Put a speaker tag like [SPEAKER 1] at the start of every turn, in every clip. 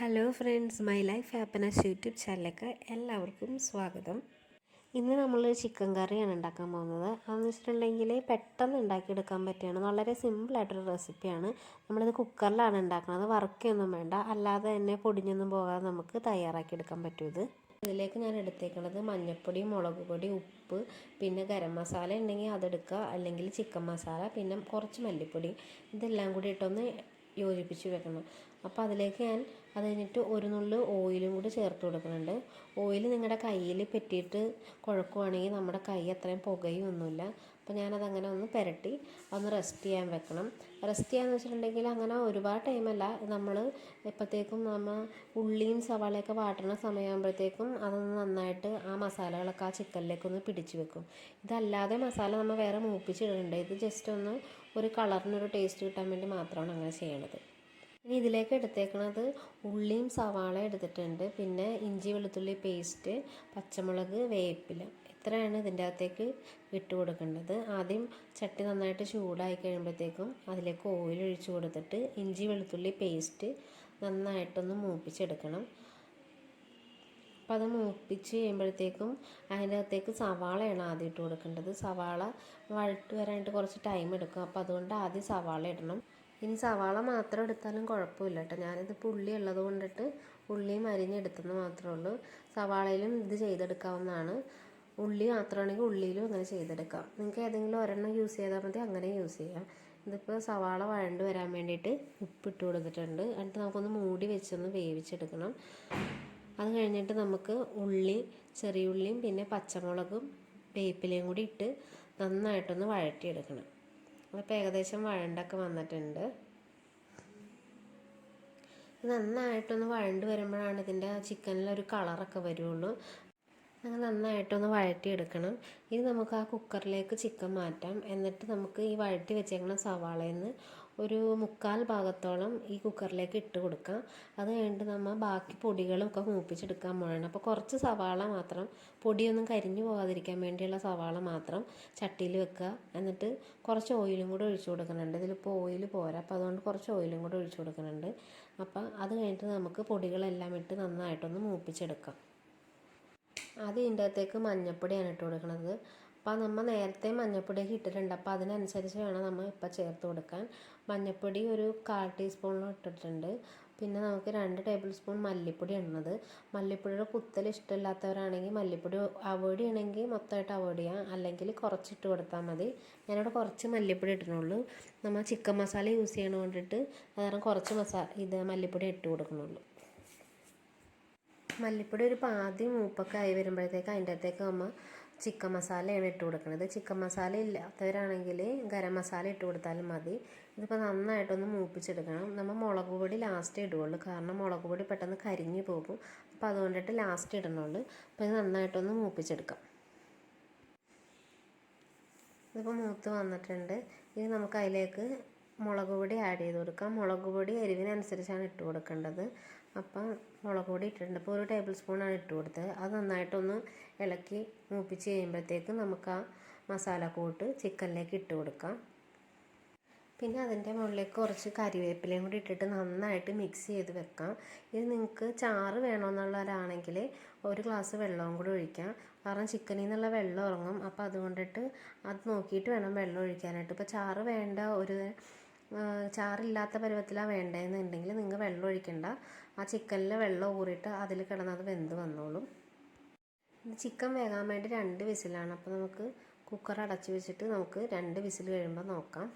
[SPEAKER 1] Hello friends, my life happiness YouTube ചാനലിലേക്ക് എല്ലാവർക്കും സ്വാഗതം. ഇന്ന് നമ്മൾ ചിക്കൻ കറിയാണ് ഉണ്ടാക്കാൻ പോകുന്നത്. അതെന്ന് വെച്ചിട്ടുണ്ടെങ്കിൽ പെട്ടെന്ന് ഉണ്ടാക്കിയെടുക്കാൻ പറ്റുകയാണ്. വളരെ സിമ്പിളായിട്ടൊരു റെസിപ്പിയാണ്. നമ്മളിത് കുക്കറിലാണ് ഉണ്ടാക്കുന്നത്. വറുക്കൊന്നും വേണ്ട, അല്ലാതെ തന്നെ പൊടിഞ്ഞൊന്നും പോകാതെ നമുക്ക് തയ്യാറാക്കിയെടുക്കാൻ പറ്റും. ഇതിലേക്ക് ഞാൻ എടുത്തേക്കുന്നത് മഞ്ഞൾപ്പൊടി, മുളക് പൊടി, ഉപ്പ്, പിന്നെ ഗരം മസാല ഉണ്ടെങ്കിൽ അതെടുക്കുക, അല്ലെങ്കിൽ ചിക്കൻ മസാല, പിന്നെ കുറച്ച് മല്ലിപ്പൊടി, ഇതെല്ലാം കൂടി ഇട്ടൊന്ന് യോജിപ്പിച്ച് വെക്കണം. അപ്പോൾ അതിലേക്ക് ഞാൻ അത് കഴിഞ്ഞിട്ട് ഒരു നുള്ളു ഓയിലും കൂടി ചേർത്ത് കൊടുക്കുന്നുണ്ട്. ഓയിൽ നിങ്ങളുടെ കയ്യിൽ പറ്റിയിട്ട് കുഴക്കുവാണെങ്കിൽ നമ്മുടെ കൈ അത്രയും പുകയൊന്നുമില്ല. അപ്പോൾ ഞാനതങ്ങനെ ഒന്ന് പുരട്ടി ഒന്ന് റെസ്റ്റ് ചെയ്യാൻ വെക്കണം. റെസ്റ്റ് ചെയ്യാന്ന് വെച്ചിട്ടുണ്ടെങ്കിൽ അങ്ങനെ ഒരുപാട് ടൈമല്ല. നമ്മൾ എപ്പോഴത്തേക്കും ഉള്ളിയും സവാളയൊക്കെ വാട്ടുന്ന സമയമാകുമ്പോഴത്തേക്കും അതൊന്ന് നന്നായിട്ട് ആ മസാലകളൊക്കെ ആ ചിക്കനിലേക്കൊന്ന് പിടിച്ച് വെക്കും. ഇതല്ലാതെ മസാല നമ്മൾ വേറെ മൂപ്പിച്ചിടുന്നുണ്ട്. ഇത് ജസ്റ്റ് ഒന്ന് ഒരു കളറിനൊരു ടേസ്റ്റ് കിട്ടാൻ വേണ്ടി മാത്രമാണ് അങ്ങനെ ചെയ്യണത്. ഇനി ഇതിലേക്ക് എടുത്തേക്കുന്നത് ഉള്ളിയും സവാള എടുത്തിട്ടുണ്ട്, പിന്നെ ഇഞ്ചി വെളുത്തുള്ളി പേസ്റ്റ്, പച്ചമുളക്, വേപ്പില, ഇത്രയാണ് ഇതിൻ്റെ അകത്തേക്ക് ഇട്ട് കൊടുക്കേണ്ടത്. ആദ്യം ചട്ടി നന്നായിട്ട് ചൂടായി കഴിയുമ്പോഴത്തേക്കും അതിലേക്ക് ഓയിൽ ഒഴിച്ച് കൊടുത്തിട്ട് ഇഞ്ചി വെളുത്തുള്ളി പേസ്റ്റ് നന്നായിട്ടൊന്ന് മൂപ്പിച്ചെടുക്കണം. അപ്പം അത് മൂപ്പിച്ച് കഴിയുമ്പോഴത്തേക്കും അതിൻ്റെ അകത്തേക്ക് സവാളയാണ് ആദ്യം ഇട്ട് കൊടുക്കേണ്ടത്. സവാള വഴട്ട് വരാനായിട്ട് കുറച്ച് ടൈം എടുക്കും. അപ്പോൾ അതുകൊണ്ട് ആദ്യം സവാള ഇടണം. ഇനി സവാള മാത്രം എടുത്താലും കുഴപ്പമില്ല കേട്ടോ. ഞാനിതിപ്പോൾ ഉള്ളി ഉള്ളത് കൊണ്ടിട്ട് ഉള്ളിയും അരിഞ്ഞെടുത്തെന്ന് മാത്രമേ ഉള്ളൂ. സവാളയിലും ഇത് ചെയ്തെടുക്കാവുന്നതാണ്. ഉള്ളി മാത്രമാണെങ്കിൽ ഉള്ളിയിലും അങ്ങനെ ചെയ്തെടുക്കാം. നിങ്ങൾക്ക് ഏതെങ്കിലും ഒരെണ്ണം യൂസ് ചെയ്താൽ മതി, അങ്ങനെ യൂസ് ചെയ്യാം. ഇതിപ്പോൾ സവാള വഴണ്ട് വരാൻ വേണ്ടിയിട്ട് ഉപ്പിട്ട് കൊടുത്തിട്ടുണ്ട്. എന്നിട്ട് നമുക്കൊന്ന് മൂടി വെച്ചൊന്ന് വേവിച്ചെടുക്കണം. അത് കഴിഞ്ഞിട്ട് നമുക്ക് ഉള്ളി, ചെറിയ ഉള്ളിയും പിന്നെ പച്ചമുളകും വേപ്പിലയും കൂടി ഇട്ട് നന്നായിട്ടൊന്ന് വഴറ്റിയെടുക്കണം. അപ്പോൾ ഏകദേശം വഴണ്ടൊക്കെ വന്നിട്ടുണ്ട്. നന്നായിട്ടൊന്ന് വഴണ്ട് വരുമ്പോഴാണ് ഇതിൻ്റെ ചിക്കനിലൊരു കളറൊക്കെ വരുള്ളൂ. അങ്ങനെ നന്നായിട്ടൊന്ന് വഴറ്റിയെടുക്കണം. ഇനി നമുക്ക് ആ കുക്കറിലേക്ക് ചിക്കൻ മാറ്റാം. എന്നിട്ട് നമുക്ക് ഈ വഴറ്റി വെച്ചേക്കുന്ന സവാളയിൽ നിന്ന് ഒരു 1/4 ഭാഗത്തോളം ഈ കുക്കറിലേക്ക് ഇട്ട് കൊടുക്കാം. അത് കഴിഞ്ഞിട്ട് നമ്മൾ ബാക്കി പൊടികളൊക്കെ മൂപ്പിച്ചെടുക്കാൻ പോകണം. അപ്പോൾ കുറച്ച് സവാള മാത്രം, പൊടിയൊന്നും കരിഞ്ഞു പോകാതിരിക്കാൻ വേണ്ടിയുള്ള സവാള മാത്രം ചട്ടിയിൽ വെക്കുക. എന്നിട്ട് കുറച്ച് ഓയിലും കൂടെ ഒഴിച്ചു കൊടുക്കുന്നുണ്ട്. ഇതിലിപ്പോൾ ഓയിൽ പോരാ, അപ്പോൾ അതുകൊണ്ട് കുറച്ച് ഓയിലും കൂടെ ഒഴിച്ചു കൊടുക്കുന്നുണ്ട്. അപ്പോൾ അത് കഴിഞ്ഞിട്ട് നമുക്ക് പൊടികളെല്ലാം ഇട്ട് നന്നായിട്ടൊന്ന് മൂപ്പിച്ചെടുക്കാം. ആദ്യം ഇതിൻ്റെ അകത്തേക്ക് മഞ്ഞൾപ്പൊടിയാണ് ഇട്ട് കൊടുക്കുന്നത്. അപ്പോൾ നമ്മൾ നേരത്തെ മഞ്ഞൾപ്പൊടിയൊക്കെ ഇട്ടിട്ടുണ്ട്. അപ്പോൾ അതിനനുസരിച്ച് വേണം നമ്മൾ ഇപ്പോൾ ചേർത്ത് കൊടുക്കാൻ. മഞ്ഞൾപ്പൊടി ഒരു 1/4 ടീസ്പൂണോളം ഇട്ടിട്ടുണ്ട്. പിന്നെ നമുക്ക് 2 ടേബിൾ സ്പൂൺ മല്ലിപ്പൊടി ഇടുന്നത്. മല്ലിപ്പൊടിയുടെ കുത്തൽ ഇഷ്ടമില്ലാത്തവരാണെങ്കിൽ മല്ലിപ്പൊടി അവോയ്ഡ് ചെയ്യണമെങ്കിൽ മൊത്തമായിട്ട് അവോയ്ഡ് ചെയ്യാം, അല്ലെങ്കിൽ കുറച്ചിട്ട് കൊടുത്താൽ മതി. ഞാനിവിടെ കുറച്ച് മല്ലിപ്പൊടി ഇട്ടിട്ടുള്ളൂ. നമ്മൾ ചിക്കൻ മസാല യൂസ് ചെയ്യണ കൊണ്ടിട്ട് കാരണം കുറച്ച് മല്ലിപ്പൊടി ഇട്ട് കൊടുക്കുന്നുള്ളൂ. മല്ലിപ്പൊടി ഒരു പാതി മൂപ്പൊക്കെ ആയി വരുമ്പോഴത്തേക്ക് അതിൻ്റെ അകത്തേക്ക് നമ്മൾ ചിക്കൻ മസാലയാണ് ഇട്ട് കൊടുക്കുന്നത്. ചിക്കൻ മസാല ഇല്ലാത്തവരാണെങ്കിൽ ഗരം മസാല ഇട്ട് കൊടുത്താലും മതി. ഇതിപ്പോൾ നന്നായിട്ടൊന്ന് മൂപ്പിച്ചെടുക്കണം. നമ്മൾ മുളക് പൊടി ലാസ്റ്റ് ഇടുകയുള്ളൂ, കാരണം മുളക് പൊടി പെട്ടെന്ന് കരിഞ്ഞു പോകും. അപ്പോൾ അതുകൊണ്ടിട്ട് ലാസ്റ്റ് ഇടണുള്ളൂ. അപ്പോൾ ഇത് നന്നായിട്ടൊന്ന് മൂപ്പിച്ചെടുക്കാം. ഇതിപ്പോൾ മൂത്ത് വന്നിട്ടുണ്ട്. ഇനി നമുക്ക് അതിലേക്ക് മുളക് പൊടി ആഡ് ചെയ്ത് കൊടുക്കാം. മുളക് പൊടി എരിവിനനുസരിച്ചാണ് ഇട്ട് കൊടുക്കേണ്ടത്. അപ്പം മുളക് പൊടി ഇട്ടിട്ടുണ്ട്. ഇപ്പോൾ 1 ടേബിൾ സ്പൂണാണ് ഇട്ട് കൊടുത്തത്. അത് നന്നായിട്ടൊന്ന് ഇളക്കി മൂപ്പിച്ച് കഴിയുമ്പോഴത്തേക്ക് നമുക്ക് ആ മസാലക്കൂട്ട് ചിക്കനിലേക്ക് ഇട്ട് കൊടുക്കാം. പിന്നെ അതിൻ്റെ മുകളിലേക്ക് കുറച്ച് കരിവേപ്പിലയും കൂടി ഇട്ടിട്ട് നന്നായിട്ട് മിക്സ് ചെയ്ത് വെക്കാം. ഇത് നിങ്ങൾക്ക് ചാറ് വേണമെന്നുള്ളവരാണെങ്കിൽ 1 ഗ്ലാസ് വെള്ളവും കൂടി ഒഴിക്കാം. കാരണം ചിക്കനിൽ നിന്നുള്ള വെള്ളം ഇറങ്ങും. അപ്പോൾ അതുകൊണ്ടിട്ട് അത് നോക്കിയിട്ട് വേണം വെള്ളം ഒഴിക്കാനായിട്ട്. ഇപ്പോൾ ചാറ് വേണ്ട, ചാറില്ലാത്ത പരുവത്തിലാണ് വേണ്ടതെന്നുണ്ടെങ്കിൽ നിങ്ങൾ വെള്ളം ഒഴിക്കണ്ട. ആ ചിക്കനിൽ വെള്ളം ഊറിയിട്ട് അതിൽ കിടന്നത് വെന്ത് വന്നോളും. ചിക്കൻ വേകാൻ വേണ്ടി 2 വിസിലാണ്. അപ്പോൾ നമുക്ക് കുക്കർ അടച്ച് വെച്ചിട്ട് നമുക്ക് 2 വിസിൽ കഴിയുമ്പോൾ നോക്കാം.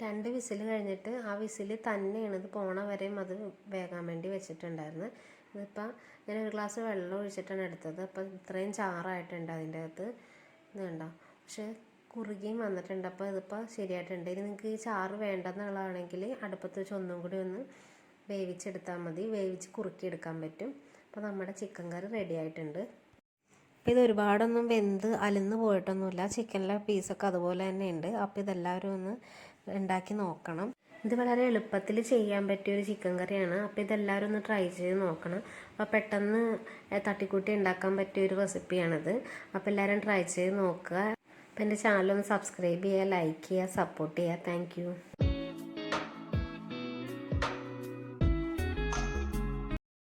[SPEAKER 1] 2 വിസിൽ കഴിഞ്ഞിട്ട് ആ വിസിൽ തന്നെയാണ് ഇത് പോണ വരെയും അത് വേകാൻ വേണ്ടി വെച്ചിട്ടുണ്ടായിരുന്നു. ഇതിപ്പോൾ ഞാൻ 1 ഗ്ലാസ് വെള്ളം ഒഴിച്ചിട്ടാണ് എടുത്തത്. അപ്പോൾ ഇത്രയും ചാറായിട്ടുണ്ട് അതിൻ്റെ അകത്ത്. ഇത് കണ്ടോ, പക്ഷേ കുറുകിയും വന്നിട്ടുണ്ട്. അപ്പോൾ ഇതിപ്പോൾ ശരിയായിട്ടുണ്ട്. ഇനി നിങ്ങൾക്ക് ഈ ചാറ് വേണ്ടെന്നുള്ളതാണെങ്കിൽ അടുപ്പത്ത് വെച്ച് ഒന്നും കൂടി ഒന്ന് വേവിച്ചെടുത്താൽ മതി. വേവിച്ച് കുറുക്കിയെടുക്കാൻ പറ്റും. അപ്പോൾ നമ്മുടെ ചിക്കൻ കറി റെഡി ആയിട്ടുണ്ട്. അപ്പോൾ ഇത് ഒരുപാടൊന്നും വെന്ത് അലിന്ന് പോയിട്ടൊന്നുമില്ല. ചിക്കനിലെ പീസൊക്കെ അതുപോലെ തന്നെ ഉണ്ട്. അപ്പോൾ ഇതെല്ലാവരും ഒന്ന് ഉണ്ടാക്കി നോക്കണം. ഇത് വളരെ എളുപ്പത്തിൽ ചെയ്യാൻ പറ്റിയൊരു ചിക്കൻ കറിയാണ്. അപ്പോൾ ഇതെല്ലാവരും ഒന്ന് ട്രൈ ചെയ്ത് നോക്കണം. അപ്പോൾ പെട്ടെന്ന് തട്ടിക്കൂട്ടി ഉണ്ടാക്കാൻ പറ്റിയൊരു റെസിപ്പിയാണിത്. അപ്പോൾ എല്ലാവരും ട്രൈ ചെയ്ത് നോക്കുക. അപ്പോൾ എൻ്റെ ചാനലൊന്ന് സബ്സ്ക്രൈബ് ചെയ്യുക, ലൈക്ക് ചെയ്യുക, സപ്പോർട്ട് ചെയ്യുക. താങ്ക്